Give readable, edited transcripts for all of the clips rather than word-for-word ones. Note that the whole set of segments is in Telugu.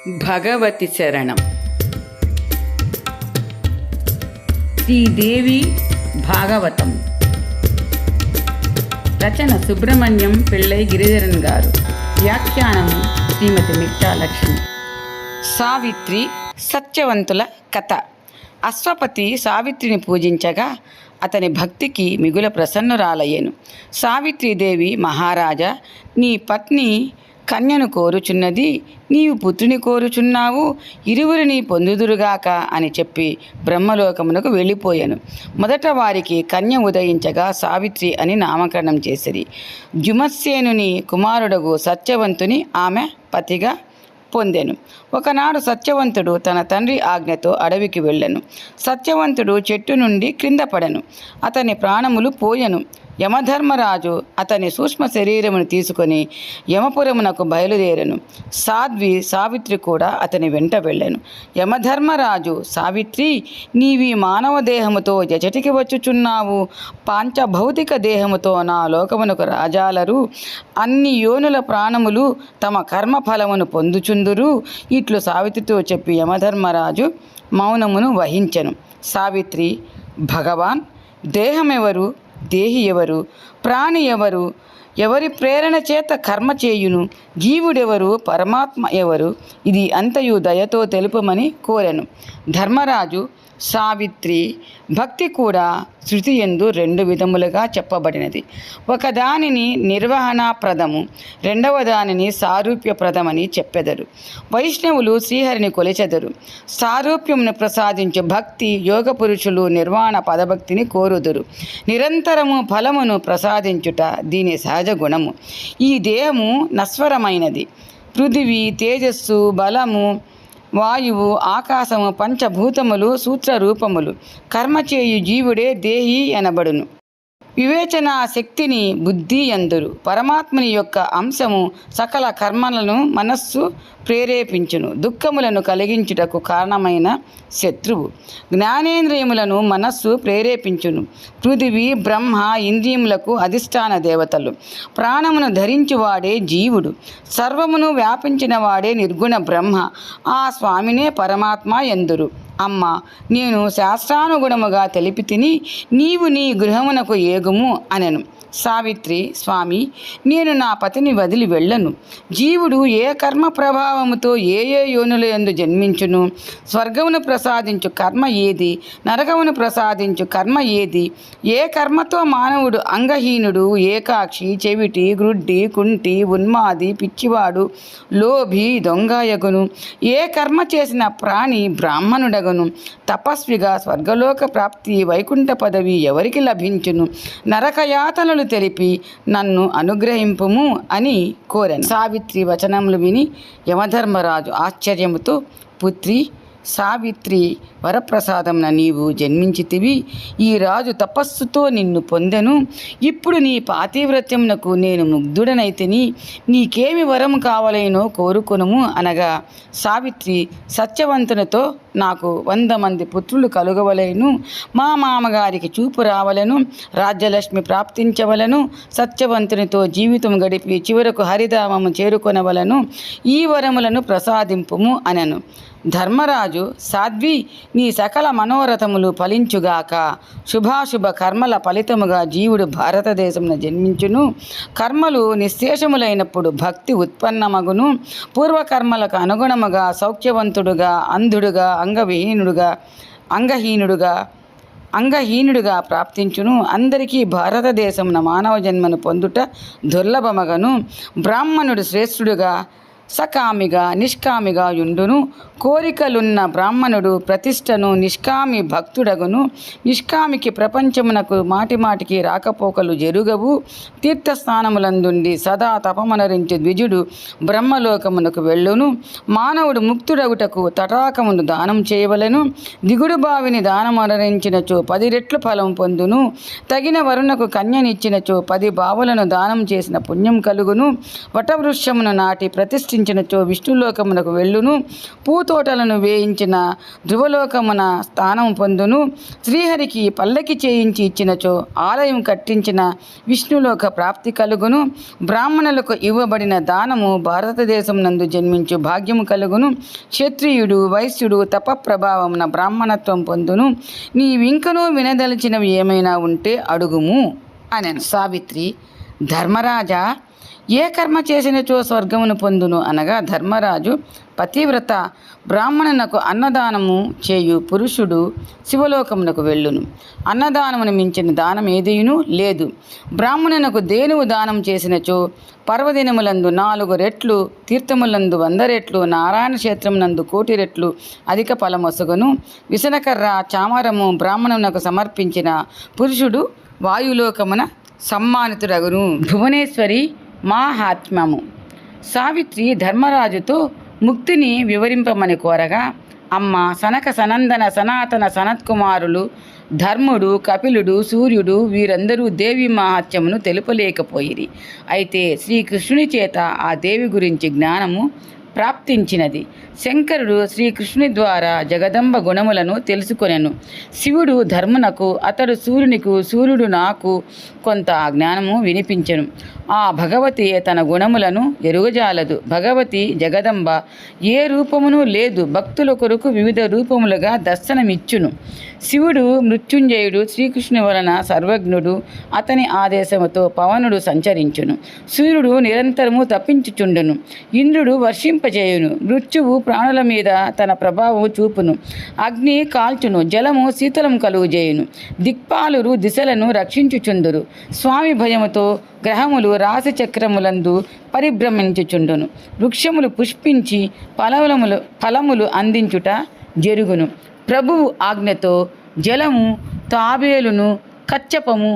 భగవతి శరణం. శ్రీదేవి భాగవతం. రచన సుబ్రహ్మణ్యం పిళ్ళై గిరిధరన్ గారు. వ్యాఖ్యానం శ్రీమతి మిట్టాలక్ష్మి. సావిత్రి సత్యవంతుల కథ. అశ్వపతి సావిత్రిని పూజించగా అతని భక్తికి మిగుల ప్రసన్నురాలయ్యెను. సావిత్రీదేవి, మహారాజా, నీ పత్ని కన్యను కోరుచున్నది, నీవు పుత్రుని కోరుచున్నావు, ఇరువురిని పొందుదురుగాక అని చెప్పి బ్రహ్మలోకమునకు వెళ్ళిపోయాను. మొదట వారికి కన్య ఉదయించగా సావిత్రి అని నామకరణం చేసిరి. జుమత్సేనుని కుమారుడగు సత్యవంతుని ఆమె పతిగా పొందెను. ఒకనాడు సత్యవంతుడు తన తండ్రి ఆజ్ఞతో అడవికి వెళ్ళెను. సత్యవంతుడు చెట్టు నుండి క్రింద పడెను. అతని ప్రాణములు పోయెను. యమధర్మరాజు అతని సూక్ష్మ శరీరమును తీసుకొని యమపురమునకు బయలుదేరెను. సావిత్రి కూడా అతని వెంట వెళ్ళెను. యమధర్మరాజు, సావిత్రి, నీవి మానవ దేహముతో జచటికి వచ్చుచున్నావు. పాంచభౌతిక దేహముతో నా లోకమునకు రాజాలరు. అన్ని యోనుల ప్రాణములు తమ కర్మఫలమును పొందుచుందురు. ఇట్లు సావిత్రితో చెప్పి యమధర్మరాజు మౌనమును వహించెను. సావిత్రి, భగవాన్, దేహమెవరు, దేహి ఎవరు, ప్రాణి ఎవరు, ఎవరి ప్రేరణ చేత కర్మ చేయును, జీవుడెవరు, పరమాత్మ ఎవరు, ఇది అంతయు దయతో తెలుపమని కోరెను. ధర్మరాజు, సావిత్రి భక్తి కూడా శృతి యందు రెండు విధములుగా చెప్పబడినది. ఒకదానిని నిర్వహణాప్రదము, రెండవ దానిని సారూప్యప్రదమని చెప్పెదరు. వైష్ణవులు శ్రీహరిని కొలిచెదరు. సారూప్యమును ప్రసాదించు భక్తి యోగ పురుషులు నిర్వాణ పదభక్తిని కోరుదురు. నిరంతరము ఫలమును ప్రసాదించుట దీని సహజ గుణము. ఈ దేహము నశ్వరమైనది. పృథివీ, తేజస్సు, బలము, వాయువు, ఆకాశము, పంచభూతములు సూత్రరూపములు. కర్మచేయు జీవుడే దేహి అనబడును. వివేచన శక్తిని బుద్ధి యందురు. పరమాత్మని యొక్క అంశము సకల కర్మలను మనస్సు ప్రేరేపించును. దుఃఖములను కలిగించుటకు కారణమైన శత్రువు. జ్ఞానేంద్రియములను మనస్సు ప్రేరేపించును. పృథివీ, బ్రహ్మ ఇంద్రియములకు అధిష్టాన దేవతలు. ప్రాణమును ధరించువాడే జీవుడు. సర్వమును వ్యాపించిన వాడే నిర్గుణ బ్రహ్మ. ఆ స్వామినే పరమాత్మ యందురు. అమ్మ, నేను శాస్త్రానుగుణముగా తెలిపి తిని, నీవు నీ గృహమునకు ఏగుము అనెను. సావిత్రి, స్వామి, నేను నా పతిని వదిలి వెళ్ళను. జీవుడు ఏ కర్మ ప్రభావముతో ఏ యోనుల యందు జన్మించును? స్వర్గమును ప్రసాదించు కర్మ ఏది? నరకమును ప్రసాదించు కర్మ ఏది? ఏ కర్మతో మానవుడు అంగహీనుడు, ఏకాక్షి, చెవిటి, గ్రుడ్డి, కుంటి, ఉన్మాది, పిచ్చివాడు, లోభి, దొంగయగును? ఏ కర్మ చేసిన ప్రాణి బ్రాహ్మణుడగను? తపస్విగా స్వర్గలోక ప్రాప్తి, వైకుంఠ పదవి ఎవరికి లభించును? నరకయాతనలు తెలిపి నన్ను అనుగ్రహింపుము అని కోరెను. సావిత్రి వచనములు విని యమధర్మరాజు ఆశ్చర్యముతో, పుత్రి సావిత్రి, వరప్రసాదమున నీవు జన్మించితివి. ఈ రాజు తపస్సుతో నిన్ను పొందెను. ఇప్పుడు నీ పాతివ్రత్యమునకు నేను ముగ్ధుడనైతిని. నీకేమి వరము కావలేనో కోరుకొనుము అనగా, సావిత్రి సత్యవంతునితో నాకు 100 మంది పుత్రులు కలుగవలేను. మా మామగారికి చూపు రావలను. రాజ్యలక్ష్మి ప్రాప్తించవలను. సత్యవంతునితో జీవితం గడిపి చివరకు హరిధామము చేరుకొనవలను. ఈ వరములను ప్రసాదింపుము అనెను. ధర్మరాజు, సాధ్వి, నీ సకల మనోరథములు ఫలించుగాక. శుభాశుభ కర్మల ఫలితముగా జీవుడు భారతదేశమున జన్మించును. కర్మలు నిశ్శేషములైనప్పుడు భక్తి ఉత్పన్నమగును. పూర్వకర్మలకు అనుగుణముగా సౌఖ్యవంతుడుగా, అంధుడుగా, అంగహీనుడుగా ప్రాప్తించును. అందరికీ భారతదేశమున మానవ జన్మను పొందుట దుర్లభమగను. బ్రాహ్మణుడు శ్రేష్ఠుడుగా, సకామిగా, నిష్కామిగా యుండును. కోరికలున్న బ్రాహ్మణుడు ప్రతిష్టను, నిష్కామి భక్తుడగును. నిష్కామికి ప్రపంచమునకు మాటిమాటికి రాకపోకలు జరుగవు. తీర్థస్థానములందుండి సదా తపమనరించి ద్విజుడు బ్రహ్మలోకమునకు వెళ్ళును. మానవుడు ముక్తుడగుటకు తటాకమును దానం చేయవలెను. దిగుడు బావిని దానమనరించినచో 10 రెట్లు ఫలం పొందును. తగిన వరుణకు కన్యనిచ్చినచో 10 బావులను దానం చేసిన పుణ్యం కలుగును. వటవృక్షమును నాటి ప్రతిష్ఠించిన సంతోషించినచో విష్ణులోకమునకు వెళ్ళును. పూతోటలను వేయించిన ధ్రువలోకమున స్థానం పొందును. శ్రీహరికి పల్లకి చేయించి ఇచ్చినచో ఆలయం కట్టించిన విష్ణులోక ప్రాప్తి కలుగును. బ్రాహ్మణులకు ఇవ్వబడిన దానము భారతదేశం నందు జన్మించు భాగ్యము కలుగును. క్షత్రియుడు వైశ్యుడు తపప్రభావమున బ్రాహ్మణత్వం పొందును. నీవింకనూ వినదలిచినవి ఏమైనా ఉంటే అడుగుము అనెను. సావిత్రి, ధర్మరాజా, ఏ కర్మ చేసినచో స్వర్గమును పొందును అనగా, ధర్మరాజు, పతివ్రత బ్రాహ్మణునకు అన్నదానము చేయు పురుషుడు శివలోకమునకు వెళ్ళును. అన్నదానమును మించిన దానం ఏదీను లేదు. బ్రాహ్మణునకు దేనువు దానం చేసినచో పర్వదినములందు 4 రెట్లు, తీర్థములందు 100 రెట్లు, నారాయణ క్షేత్రమునందు 1,000,000 రెట్లు అధిక ఫలమొసగును. విసనకర్ర చామరము బ్రాహ్మణునకు సమర్పించిన పురుషుడు వాయులోకమున సమ్మానితుడగును. భువనేశ్వరి మాహాత్మ్యము. సావిత్రి ధర్మరాజుతో ముక్తిని వివరింపమని కోరగా, అమ్మ, సనక సనందన సనాతన సనత్కుమారులు ధర్ముడు, కపిలుడు, సూర్యుడు వీరందరూ దేవి మహాత్మ్యమును తెలుపలేకపోయిరి. అయితే శ్రీకృష్ణుని చేత ఆ దేవి గురించి జ్ఞానము ప్రాప్తించినది. శంకరుడు శ్రీకృష్ణుని ద్వారా జగదంబ గుణములను తెలుసుకొనెను. శివుడు ధర్మునకు, అతడు సూర్యునికు, సూర్యుడు నాకు కొంత జ్ఞానము వినిపించెను. ఆ భగవతి తన గుణములను ఎరుగజాలదు. భగవతి జగదంబ ఏ రూపమును లేదు. భక్తుల కొరకు వివిధ రూపములుగా దర్శనమిచ్చును. శివుడు మృత్యుంజయుడు, శ్రీకృష్ణుని వలన సర్వజ్ఞుడు. అతని ఆదేశముతో పవనుడు సంచరించును. సూర్యుడు నిరంతరము తప్పించుచుండును. ఇంద్రుడు వర్షింపజేయును. మృత్యువు ప్రాణుల మీద తన ప్రభావము చూపును. అగ్ని కాల్చును. జలము శీతలం కలుగుజేయును. దిక్పాలురు దిశలను రక్షించుచుందురు. స్వామి భయముతో గ్రహములు రాశి చక్రములందు పరిభ్రమించుచుండును. వృక్షములు పుష్పించి ఫలములు అందించుట జరుగును. ప్రభువు ఆజ్ఞతో జలము తాబేలును, కచ్చపము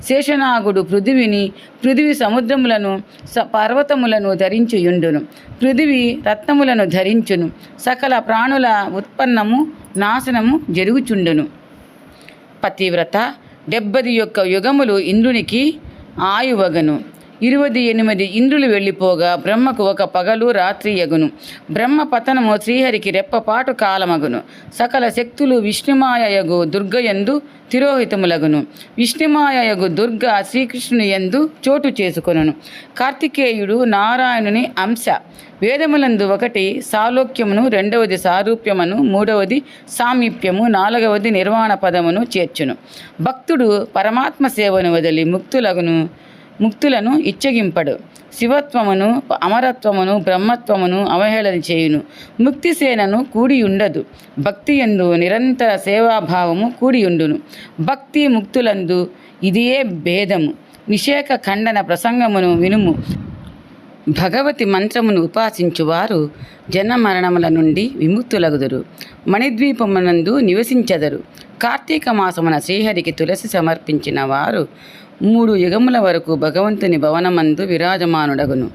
శేషనాగుడు పృథివిని, పృథివి సముద్రములను, పర్వతములను ధరించుయుండును. పృథివి రత్నములను ధరించును. సకల ప్రాణుల ఉత్పన్నము నాశనము జరుగుచుండును. పతివ్రత 71 యుగములు ఇంద్రునికి ఆయువగను. 28 ఇంద్రులు వెళ్ళిపోగా బ్రహ్మకు 1 పగలు రాత్రి యగును. బ్రహ్మ పతనము శ్రీహరికి రెప్పపాటు కాలమగును. సకల శక్తులు విష్ణుమాయయగు దుర్గయందు తిరోహితములగును. విష్ణుమాయయగు దుర్గ శ్రీకృష్ణుని యందు చోటు చేసుకొనును. కార్తికేయుడు నారాయణుని అంశ. వేదములందు 1 సాలోక్యమును, 2వది సారూప్యమును, 3వది సామీప్యము, 4వది నిర్వాణ పదమును చేర్చును. భక్తుడు పరమాత్మ సేవను వదిలి ముక్తులను ఇచ్చగింపడు. శివత్వమును, అమరత్వమును, బ్రహ్మత్వమును అవహేళన చేయును. ముక్తిసేనను కూడి ఉండదు. భక్తి యందు నిరంతర సేవాభావము కూడియుండును. భక్తి ముక్తులందు ఇదియే భేదము. నిషేక ఖండన ప్రసంగమును వినుము. భగవతి మంత్రమును ఉపాసించువారు జన్మ మరణముల నుండి విముక్తులగుదురు. మణిద్వీపమునందు నివసించెదరు. కార్తీక మాసమున శ్రీహరికి తులసి సమర్పించిన వారు 3 యుగముల వరకు భగవంతుని భవనమందు విరాజమానుడగును.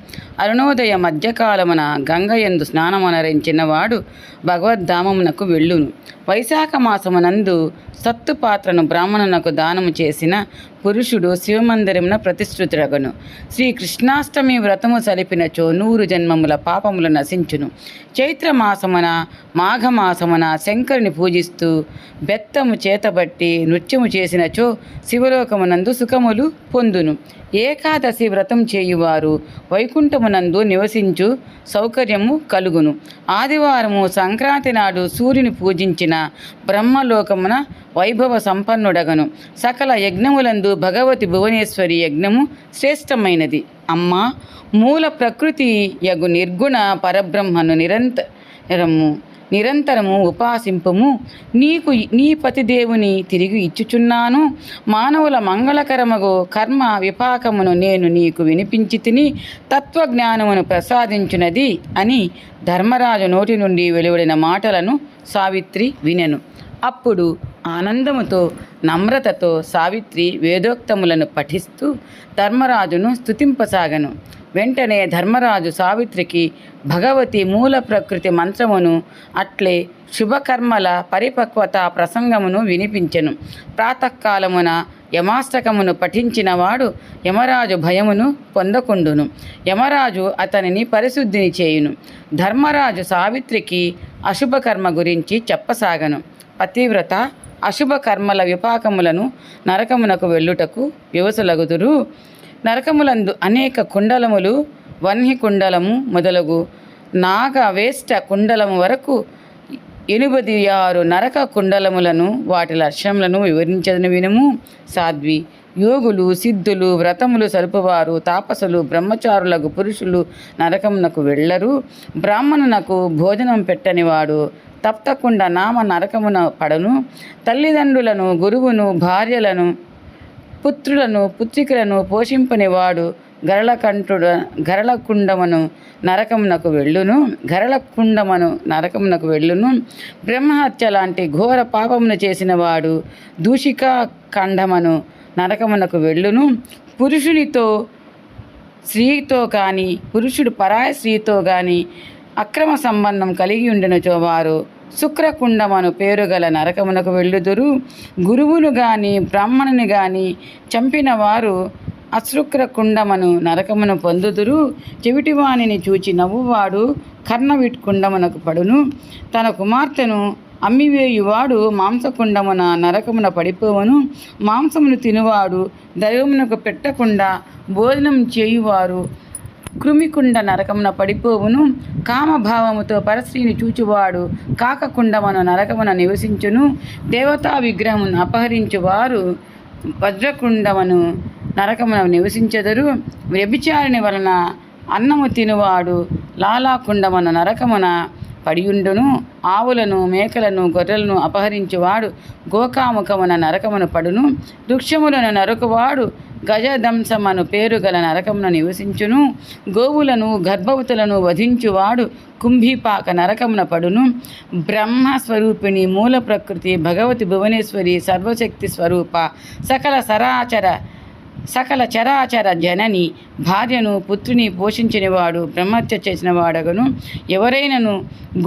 అరుణోదయ మధ్యకాలమున గంగయందు స్నానమనరించిన వాడు భగవద్ధామమునకు వెళ్ళును. వైశాఖ మాసమునందు సత్తు పాత్రను బ్రాహ్మణునకు దానము చేసిన పురుషుడు శివమందిరమున ప్రతిష్ఠితుడగును. శ్రీకృష్ణాష్టమి వ్రతము సలిపినచో 100 జన్మముల పాపములు నశించును. చైత్రమాసమున మాఘమాసమున శంకరుని పూజిస్తూ బెత్తము చేతబట్టి నృత్యము చేసినచో శివలోకమునందు సుఖములు పొందును. ఏకాదశి వ్రతం చేయువారు వైకుంఠమునందు నివసించు సౌకర్యము కలుగును. ఆదివారము సంక్రాంతి నాడు సూర్యుని పూజించిన బ్రహ్మలోకమున వైభవ సంపన్నుడగను. సకల యజ్ఞములందు భగవతి భువనేశ్వరి యజ్ఞము శ్రేష్టమైనది. అమ్మ, మూల ప్రకృతి యగు నిర్గుణ పరబ్రహ్మను నిరంతరము ఉపాసింపుము. నీకు నీ పతిదేవుని తిరిగి ఇచ్చుచున్నాను. మానవుల మంగళకరమగు కర్మ విపాకమును నేను నీకు వినిపించి తిని తత్వజ్ఞానమును ప్రసాదించునది అని ధర్మరాజు నోటి నుండి వెలువడిన మాటలను సావిత్రి వినెను. అప్పుడు ఆనందముతో నమ్రతతో సావిత్రి వేదోక్తములను పఠిస్తూ ధర్మరాజును స్తుతింపసాగను. వెంటనే ధర్మరాజు సావిత్రికి భగవతి మూల ప్రకృతి మంత్రమును అట్లే శుభకర్మల పరిపక్వత ప్రసంగమును వినిపించెను. ప్రాతకాలమున యమాష్టకమును పఠించినవాడు యమరాజు భయమును పొందకుండును. యమరాజు అతనిని పరిశుద్ధిని చేయును. ధర్మరాజు సావిత్రికి అశుభకర్మ గురించి చెప్పసాగను. పతివ్రత అశుభ కర్మల విపాకములను నరకమునకు వెళ్ళుటకు వ్యవసులగుదురు. నరకములందు అనేక కుండలములు, వన్హి కుండలము మొదలగు నాగవేష్ట కుండలము వరకు 86 నరక కుండలములను వాటి లక్ష్యములను వివరించదని వినుము. సాధ్వి, యోగులు, సిద్ధులు, వ్రతములు సలుపువారు, తాపసులు, బ్రహ్మచారులకు పురుషులు నరకమునకు వెళ్ళరు. బ్రాహ్మణునకు భోజనం పెట్టనివాడు తప్పకుండా నామ నరకమున పడను. తల్లిదండ్రులను, గురువును, భార్యలను, పుత్రులను, పుత్రికలను పోషింపనివాడు గరళకుండమను నరకమునకు వెళ్ళును. బ్రహ్మహత్య లాంటి ఘోర పాపమును చేసిన వాడు దూషికా ఖండమను నరకమునకు వెళ్ళును. పురుషునితో స్త్రీతో కానీ, పురుషుడు పరాయ స్త్రీతో కానీ అక్రమ సంబంధం కలిగి ఉండినచో వారు శుక్రకుండమను పేరు గల నరకమునకు వెళ్ళుదురు. గురువును గాని బ్రాహ్మణుని గాని చంపిన వారు అశుక్రకుండమను నరకమును పొందుదురు. చెవిటివాణిని చూచి నవ్వువాడు కర్ణవిట్కుండమునకు పడును. తన కుమార్తెను అమ్మివేయువాడు మాంసకుండమున నరకమున పడిపోవను. మాంసమును తినువాడు దైవమునకు పెట్టకుండా భోజనం చేయువారు కృమికుండ నరకమున పడిపోవును. కామభావముతో పరస్త్రీని చూచువాడు కాకకుండమున నరకమున నివసించును. దేవతా విగ్రహమును అపహరించువారు వజ్రకుండమును నరకమున నివసించెదరు. వ్యభిచారిణి వలన అన్నము తినువాడు లాలాకుండమున నరకమున పడియుండును. ఆవులను, మేకలను, గొర్రెలను అపహరించువాడు గోకాముఖమున నరకమును పడును. వృక్షములను నరుకువాడు గజదంశమను పేరు గల నరకమున నివసించును. గోవులను, గర్భవతులను వధించువాడు కుంభీపాక నరకమున పడును. బ్రహ్మస్వరూపిణి, మూల ప్రకృతి, భగవతి భువనేశ్వరి, సర్వశక్తి స్వరూప, సకల చరాచర జనని భార్యను, పుత్రుని పోషించినవాడు బ్రహ్మహత్య చేసిన వాడగను. ఎవరైనను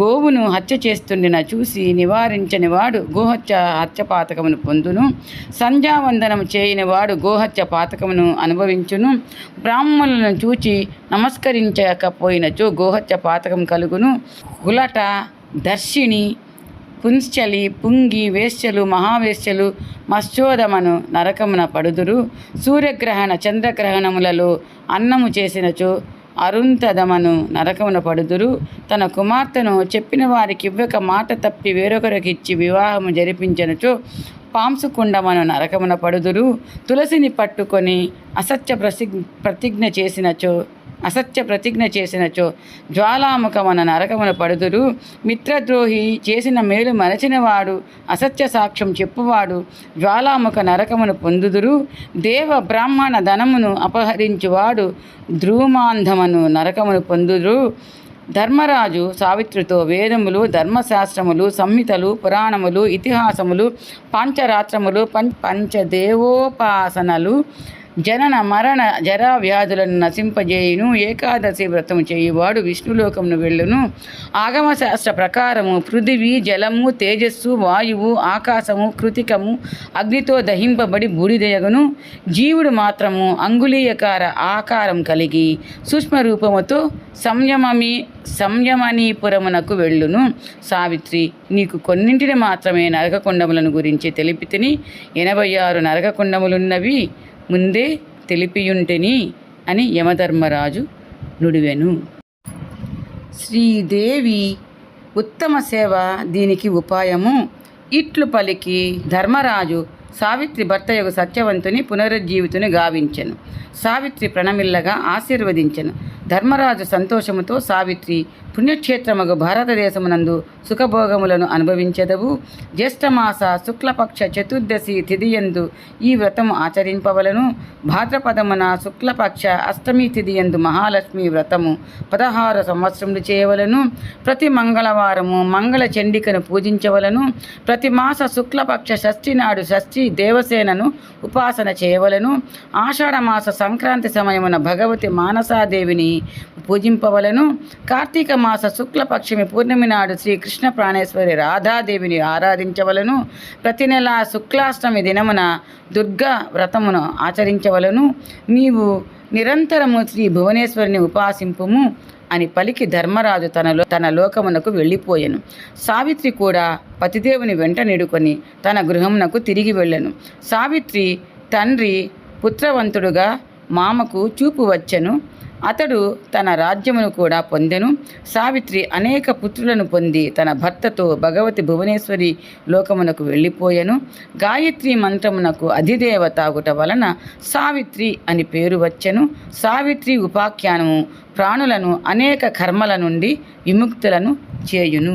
గోవును హత్య చేస్తుండిన చూసి నివారించనివాడు హత్య పాతకమును పొందును. సంధ్యావందనము చేయనివాడు గోహత్య పాతకమును అనుభవించును. బ్రాహ్మణులను చూచి నమస్కరించకపోయినచో గోహత్య పాతకం కలుగును. కులట, దర్శిని, పుంశ్చలి, పుంగి, వేశ్యలు, మహావేశ్యలు మత్స్యోదమను నరకమున పడుదురు. సూర్యగ్రహణ, చంద్రగ్రహణములలో అన్నము చేసినచో అరుంతదమను నరకమున పడుదురు. తన కుమార్తెను చెప్పిన వారికి ఇవ్వక మాట తప్పి వేరొకరికిచ్చి వివాహము జరిపించినచో పాంసుకుండమను నరకమున పడుదురు. తులసిని పట్టుకొని అసత్య ప్రతిజ్ఞ చేసినచో జ్వాలాముఖమున నరకమున పడుదురు. మిత్రద్రోహి చేసిన మేలు మరచినవాడు, అసత్య సాక్ష్యం చెప్పువాడు జ్వాలాముఖ నరకమును పొందుదురు. దేవ బ్రాహ్మణ ధనమును అపహరించువాడు ధ్రుమాంధమును నరకమును పొందుదురు. ధర్మరాజు సావిత్రితో వేదములు, ధర్మశాస్త్రములు, సంహితలు, పురాణములు, ఇతిహాసములు, పంచరాత్రములు, పంచదేవోపాసనలు, జనన మరణ జరా వ్యాధులను నశింపజేయును. ఏకాదశి వ్రతము చేయువాడు విష్ణులోకమును వెళ్ళును. ఆగమశాస్త్ర ప్రకారము పృథివీ, జలము, తేజస్సు, వాయువు, ఆకాశము, కృతికము అగ్నితో దహింపబడి బూడిదయగును. జీవుడు మాత్రము అంగుళీయకార ఆకారం కలిగి సూక్ష్మరూపముతో సంయమనీపురమునకు వెళ్ళును. సావిత్రి, నీకు కొన్నింటిని మాత్రమే నరకకుండములను గురించి తెలిపితిని. 86 నరకకుండములున్నవి ముందే తెలిపియుంటిని అని యమధర్మరాజు నుడివెను. శ్రీదేవి ఉత్తమ సేవ దీనికి ఉపాయము. ఇట్లు పలికి ధర్మరాజు సావిత్రి భర్తయగు సత్యవంతుని పునరుజ్జీవితుని గావించెను. సావిత్రి ప్రణమిల్లగా ఆశీర్వదించెను. ధర్మరాజు సంతోషముతో సావిత్రి పుణ్యక్షేత్రమగు భారతదేశమునందు సుఖభోగములను అనుభవించెదవు. జ్యేష్ఠమాస శుక్లపక్ష చతుర్దశి తిథియందు ఈ వ్రతము ఆచరింపవలను. భాద్రపదమున శుక్లపక్ష అష్టమి తిథియందు మహాలక్ష్మి వ్రతము 16 సంవత్సరములు చేయవలను. ప్రతి మంగళవారము మంగళ చండికను పూజించవలను. ప్రతి మాస శుక్లపక్ష షష్ఠి నాడు షష్ఠి దేవసేనను ఉపాసన చేయవలను. ఆషాఢమాస సంక్రాంతి సమయమున భగవతి మానసాదేవిని పూజింపవలను. కార్తీక మాస శుక్లపక్షమి పూర్ణమి నాడు శ్రీ కృష్ణ ప్రాణేశ్వరి రాధాదేవిని ఆరాధించవలను. ప్రతి నెల శుక్లాష్టమి దినమున దుర్గా వ్రతమును ఆచరించవలను. నీవు నిరంతరము శ్రీ భువనేశ్వరిని ఉపాసింపుము అని పలికి ధర్మరాజు తన లోకమునకు వెళ్ళిపోయెను. సావిత్రి కూడా పతిదేవుని వెంట నిడుకొని తన గృహమునకు తిరిగి వెళ్ళెను. సావిత్రి తండ్రి పుత్రవంతుడుగా మామకు చూపు వచ్చెను. అతడు తన రాజ్యమును కూడా పొందెను. సావిత్రి అనేక పుత్రులను పొంది తన భర్తతో భగవతి భువనేశ్వరి లోకమునకు వెళ్ళిపోయెను. గాయత్రి మంత్రమునకు అధిదేవత ఆగుట వలన సావిత్రి అని పేరు వచ్చెను. సావిత్రి ఉపాఖ్యానము ప్రాణులను అనేక కర్మల నుండి విముక్తులను చేయును.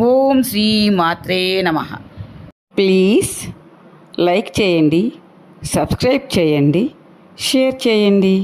ఓం శ్రీ మాత్రే నమః. ప్లీజ్ లైక్ చేయండి, సబ్స్క్రైబ్ చేయండి, షేర్ చేయండి.